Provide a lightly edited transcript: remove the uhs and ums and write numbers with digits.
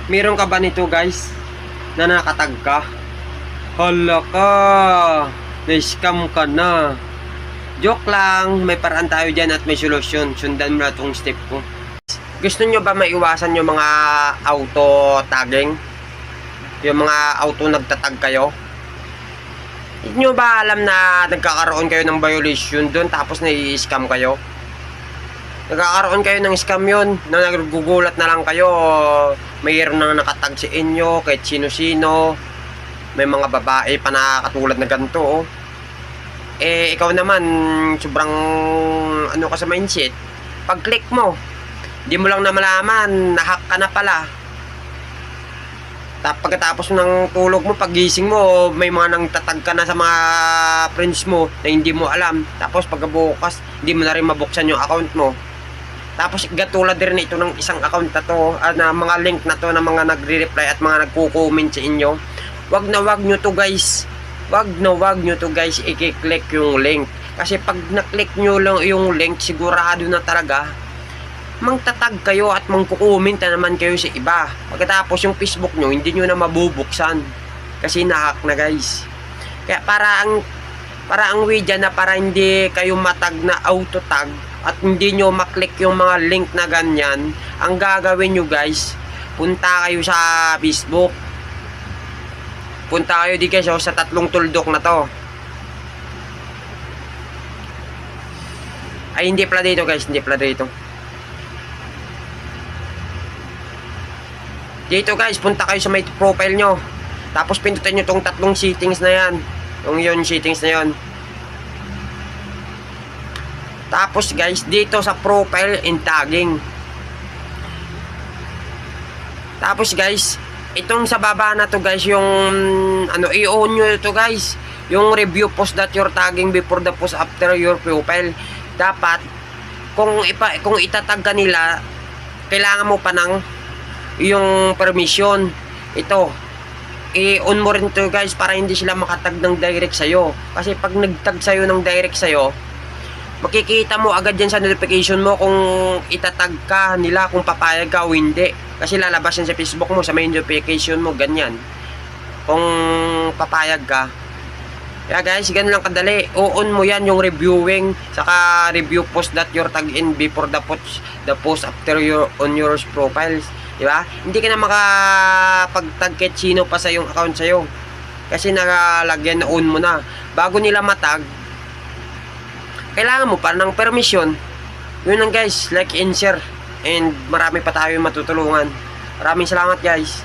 Meron ka ba nito guys? Na nakatag ka? Hala ka! Na-scam ka na. Joke lang, may paraan tayo dyan at may solusyon. Sundan mo na itong step ko. Gusto nyo ba maiwasan yung mga auto tagging? Yung mga auto nagtatag kayo? Hindi nyo ba alam na nagkakaroon kayo ng violation doon tapos nai-scam kayo? Nagkakaroon kayo ng scam yun na nagugulat na lang kayo. Mayroon na nakatag sa inyo kahit sino-sino. May mga babae pa na katulad na ganito oh. Eh ikaw naman sobrang ano ka sa mindset. Pag click mo, di mo lang na malaman, nahack ka na pala. Pagkatapos ng tulog mo, pagising mo, may mga nang tatag ka na sa mga friends mo na hindi mo alam. Tapos pagkabukas, hindi mo na rin mabuksan yung account mo. Tapos gatulad din ito ng isang account na to, na mga link na to na mga nagre-reply at mga nagko-comment sa inyo. Wag nyo to guys. Wag nyo to guys, i-click yung link. Kasi pag na-click nyo lang yung link, sigurado na talaga mangtatag kayo at mangkukomment na naman kayo sa iba. Pagkatapos yung Facebook nyo, hindi nyo na mabubuksan. Kasi nahack na guys. Kaya para ang way dyan na para hindi kayo matag na auto tag at hindi nyo maklik yung mga link na ganyan, ang gagawin nyo guys, punta kayo sa Facebook. Punta kayo di guys sa tatlong tuldok na to. Ay hindi pala dito guys, hindi pala dito. Dito guys, punta kayo sa may profile nyo. Tapos pindutin nyo tong tatlong settings na yan. Yung settings na yan. Tapos guys, dito sa profile and tagging. Tapos guys, itong sa baba na to guys, yung i-on nyo ito guys. Yung review post that you're tagging before the post after your profile. Dapat, kung itatag ka nila, kailangan mo pa ng yung permission. Ito, i-on mo rin to guys para hindi sila makatag ng direct sa'yo. Kasi pag nagtag sa'yo ng direct sa'yo, makikita mo agad yan sa notification mo kung itatag ka nila, kung papayag ka o hindi. Kasi lalabas yan sa Facebook mo, sa may notification mo, ganyan. Kung papayag ka. Kaya guys, ganun lang kadali. O-on mo yan yung reviewing, saka review post that you're tag in before the post after your on your profiles. Diba? Hindi ka na makapag-tag kahit sino pa sa yung account sa'yo. Kasi nakalagyan na on mo na. Bago nila matag, kailangan mo pa ng permission. Yun lang guys, like and share. And marami pa tayo matutulungan. Maraming salamat guys.